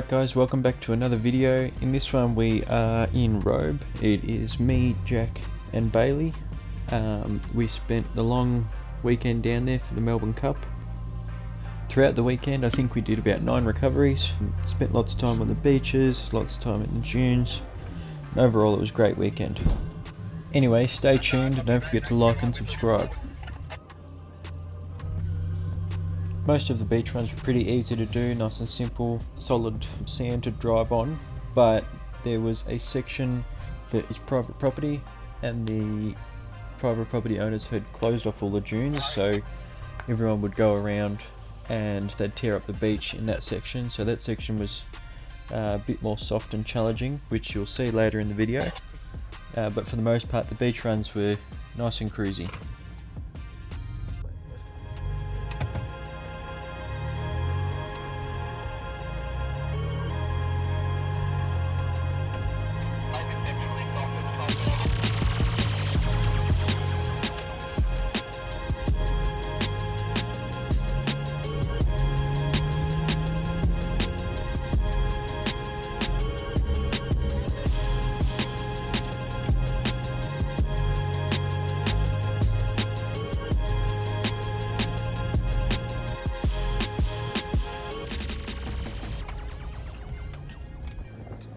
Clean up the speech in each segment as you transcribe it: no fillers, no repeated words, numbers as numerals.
Alright guys, welcome back to another video. In this one we are in Robe. It is me, Jack and Bailey. We spent the long weekend down there for the Melbourne Cup. Throughout the weekend I think we did about 9 recoveries. Spent lots of time on the beaches, lots of time in the dunes. And overall it was a great weekend. Anyway, stay tuned and don't forget to like and subscribe. Most of the beach runs were pretty easy to do, nice and simple, solid sand to drive on, but there was a section that is private property and the private property owners had closed off all the dunes, so everyone would go around and they'd tear up the beach in that section. So that section was a bit more soft and challenging, which you'll see later in the video, but for the most part the beach runs were nice and cruisy.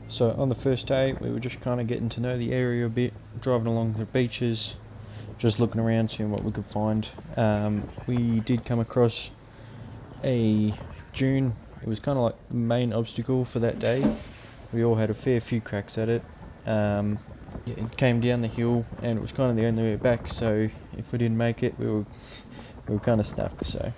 So on the first day we were just kind of getting to know the area a bit, driving along the beaches, just looking around, seeing what we could find. We did come across a dune. It was kind of like the main obstacle for that day. We all had a fair few cracks at it. It came down the hill and it was kind of the only way back, so if we didn't make it we were kind of stuck. So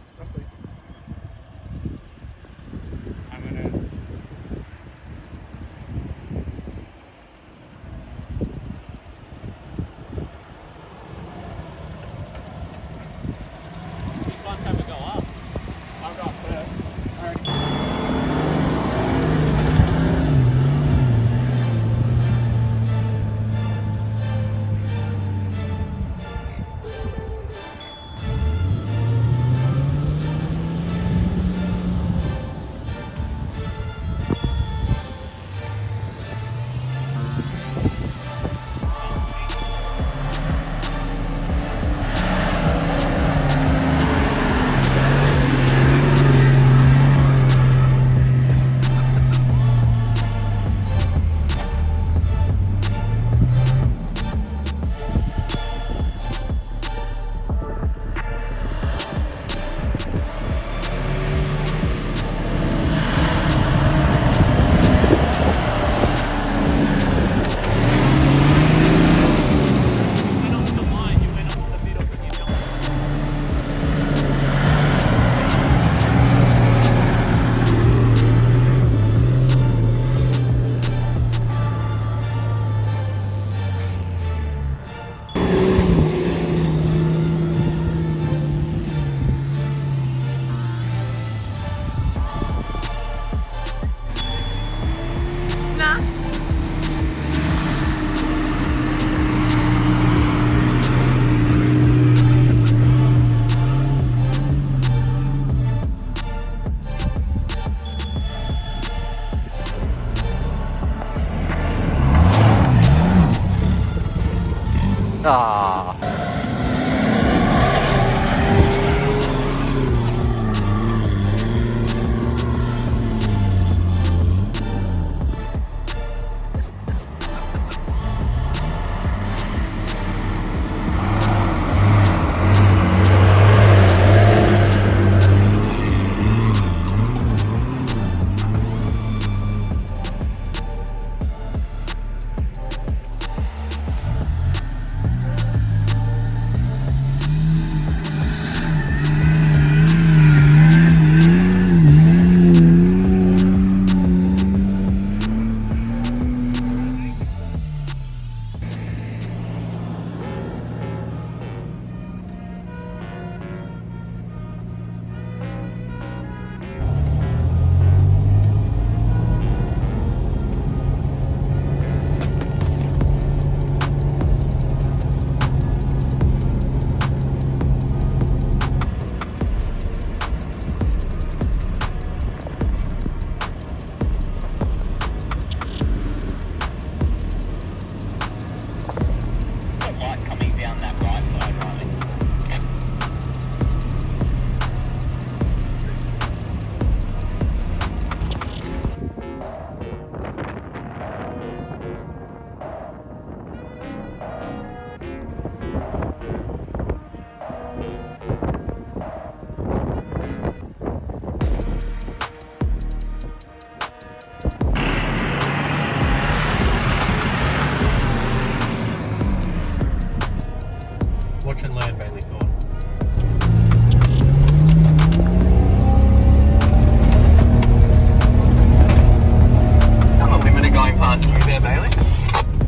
You there, Bailey?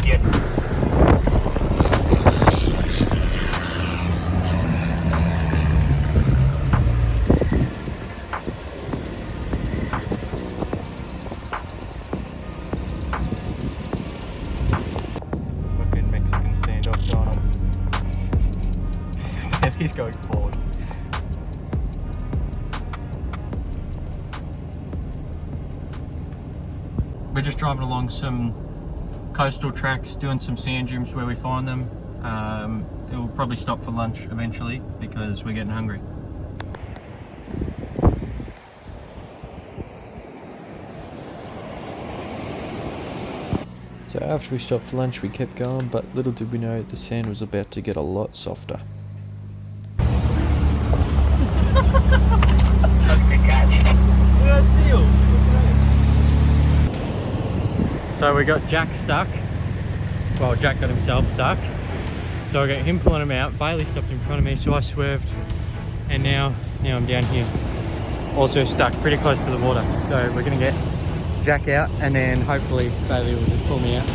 Yes. Fucking Mexican standoff going on. And he's going forward. We're just driving along some coastal tracks, doing some sand dunes where we find them. It'll probably stop for lunch eventually because we're getting hungry. So after we stopped for lunch we kept going, but little did we know the sand was about to get a lot softer. So we got Jack stuck. Well, Jack got himself stuck. So I got him pulling him out. Bailey stopped in front of me, so I swerved. And now I'm down here. Also stuck pretty close to the water. So we're gonna get Jack out and then hopefully Bailey will just pull me out.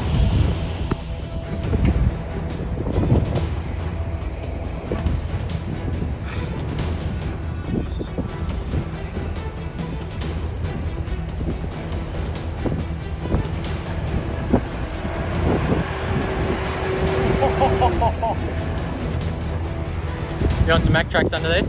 You want some Mack tracks under there?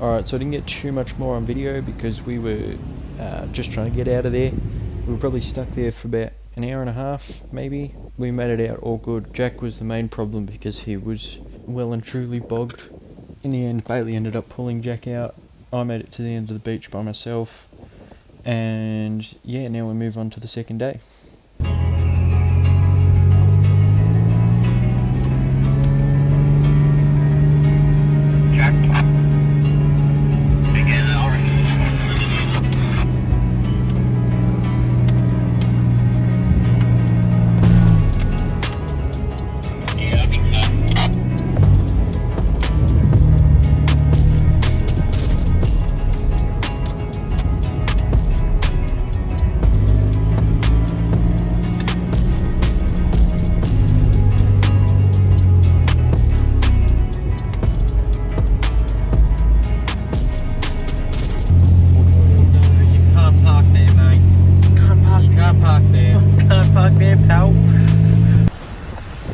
Alright, so I didn't get too much more on video because we were just trying to get out of there. We were probably stuck there for about an hour and a half, maybe. We made it out all good. Jack was the main problem because he was well and truly bogged. In the end, Bailey ended up pulling Jack out. I made it to the end of the beach by myself. And yeah, now we move on to the second day.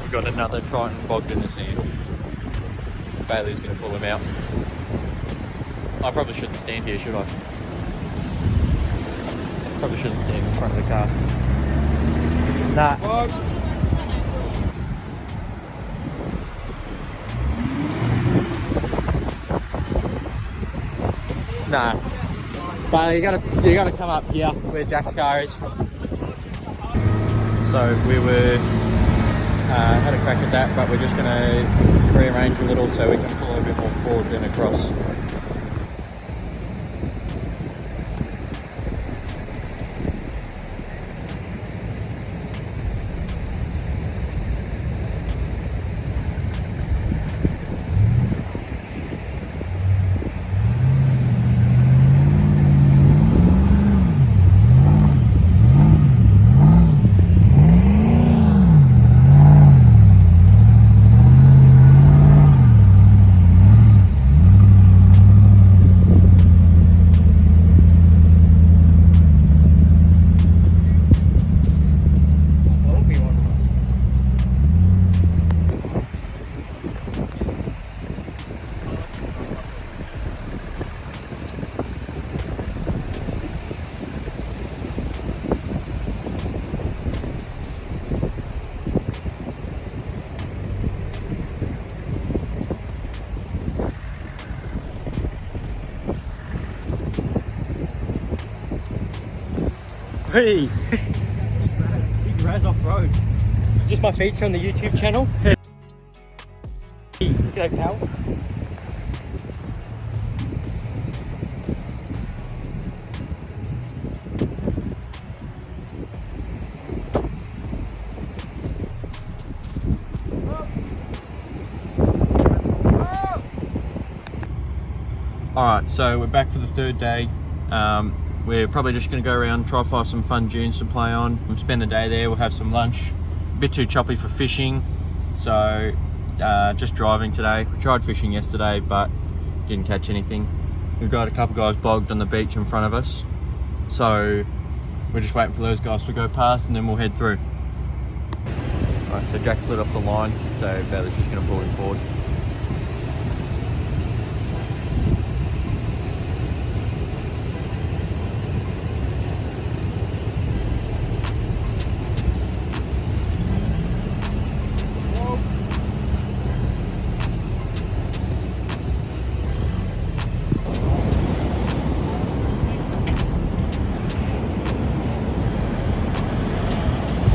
We've got another Triton bogged in the sand. Bailey's going to pull him out. I probably shouldn't stand here, should I? Probably shouldn't stand in front of the car. Nah. Nah. Bailey, you gotta come up here where Jack's car is. So we were had a crack at that, but we're just going to rearrange a little so we can pull a bit more forward and across. Hey! Big Raz Offroad. Is this my feature on the YouTube channel? Hey! G'day, pal. Alright, so we're back for the third day. We're probably just going to go around, try to find some fun dunes to play on. We'll spend the day there, we'll have some lunch. A bit too choppy for fishing, so just driving today. We tried fishing yesterday, but didn't catch anything. We've got a couple guys bogged on the beach in front of us, so we're just waiting for those guys to go past and then we'll head through. Alright, so Jack's lit off the line, so Bailey's just going to pull him forward.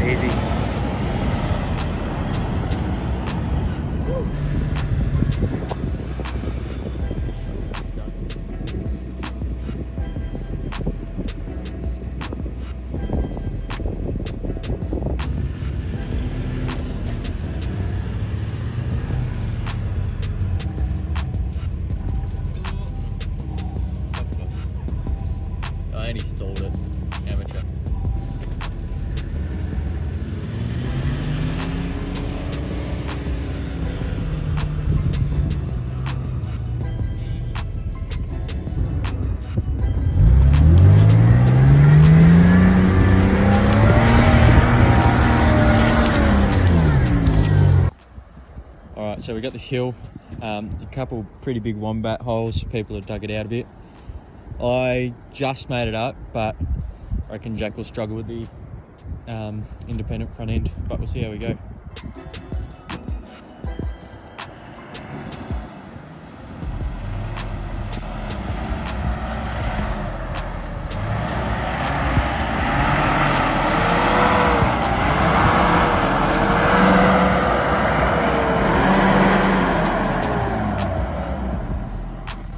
Easy. And he stalled it. Amateur. Alright, so we got this hill, a couple pretty big wombat holes, people have dug it out a bit. I just made it up, but I reckon Jack will struggle with the independent front end, but we'll see how we go.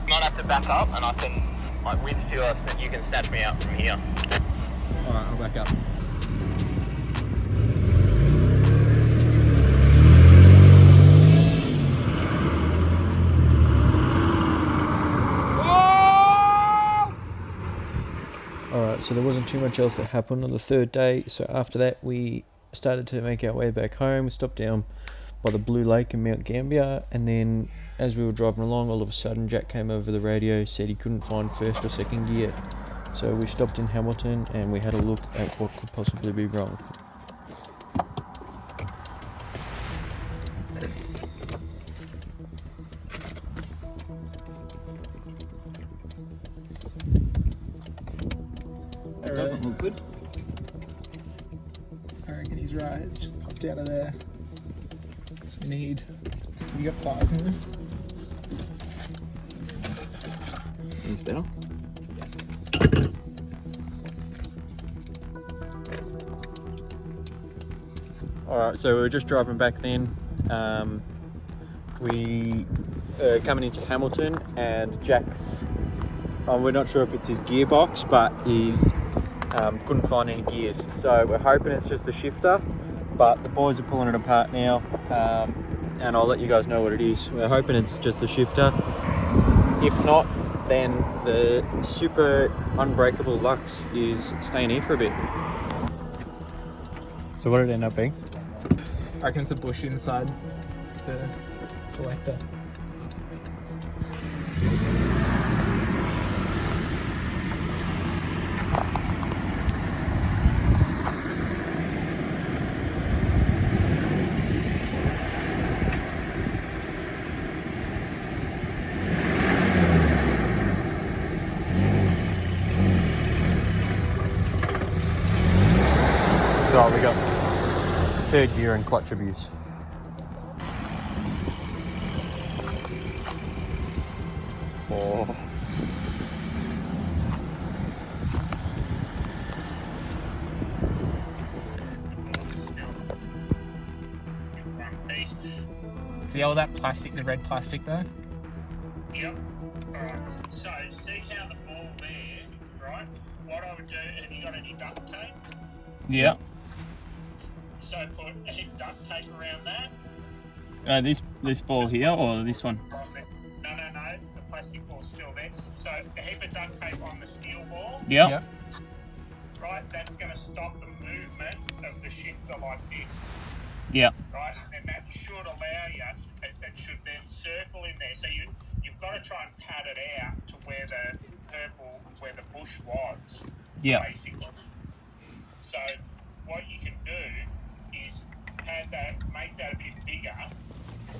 Might have to back up and I can like wind you so that you can snatch me out from here. Alright, I'll back up. Alright, so there wasn't too much else that happened on the third day, so after that we started to make our way back home. We stopped down by the Blue Lake in Mount Gambier, and then as we were driving along, all of a sudden Jack came over the radio, said he couldn't find first or second gear. So we stopped in Hamilton and we had a look at what could possibly be wrong. It doesn't look good. I reckon he's right. It's just popped out of there. So we need. You got pliers in there? It's better. Alright, so we were just driving back then. We are coming into Hamilton and Jack's, we're not sure if it's his gearbox, but he's couldn't find any gears. So we're hoping it's just the shifter, but the boys are pulling it apart now, and I'll let you guys know what it is. We're hoping it's just the shifter. If not, then the super unbreakable Lux is staying here for a bit. So what did it end up being? I reckon it's a bush inside the selector. So we got third gear and clutch abuse. Oh. See all that plastic, the red plastic there? Yep. Alright. So see how the ball there, right? What I would do, have you got any duct tape? Yeah. So put a heap of duct tape around that. This ball here or this one? No, the plastic ball's still there. So a heap of duct tape on the steel ball, Yep. Yep. right? That's going to stop the movement of the shifter like this, Yep. right? And that should allow you. It should then circle in there. So you've got to try and pad it out to where the purple, where the bush was, Yep. basically. So what you can do is pad that, make that a bit bigger.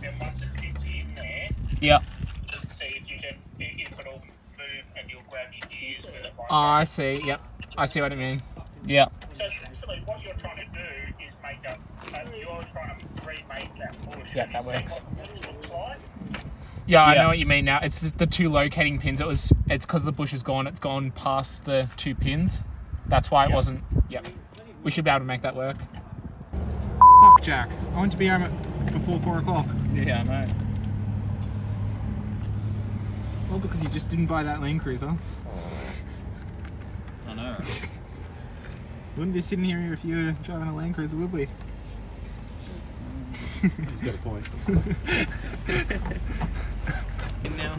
Then once it fits in there, Yep. see if you can, if it'll move, and you'll grab your gears with it like Oh, I that. see. Yep. I see what I mean. Yep. So essentially, what you're trying to do is make you're trying to remake that bush. Yeah, Have that you seen works. what the bush looks like? Yeah, I Yeah. know what you mean now. It's just the two locating pins. It's because the bush is gone. It's gone past the two pins. That's why it wasn't. Yep. We should be able to make that work. Fuck, Jack. I want to be home before 4 o'clock. Yeah, I know. Well, because you just didn't buy that Land Cruiser. I know. Wouldn't be sitting here if you were driving a Land Cruiser, would we? He's got a point. Now.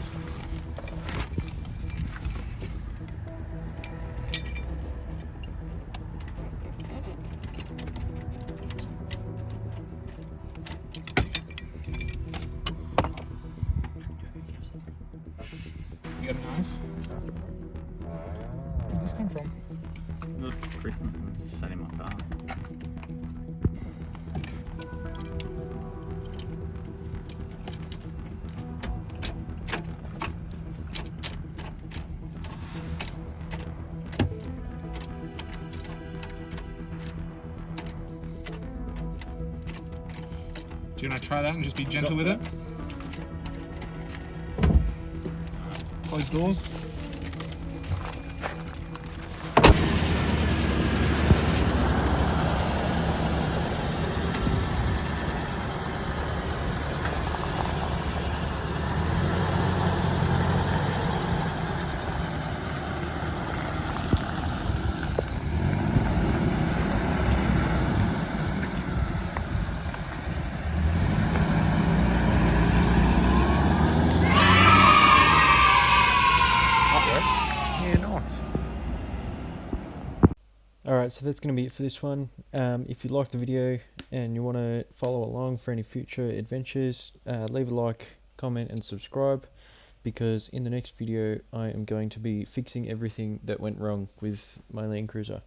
You got a knife? Where did this come from? Look, Christmas was sat in my car. Do you want to try that and just be gentle with it? Close doors. Yeah, nice. Alright, so that's going to be it for this one. If you liked the video and you want to follow along for any future adventures, leave a like, comment and subscribe, because in the next video I am going to be fixing everything that went wrong with my Land Cruiser.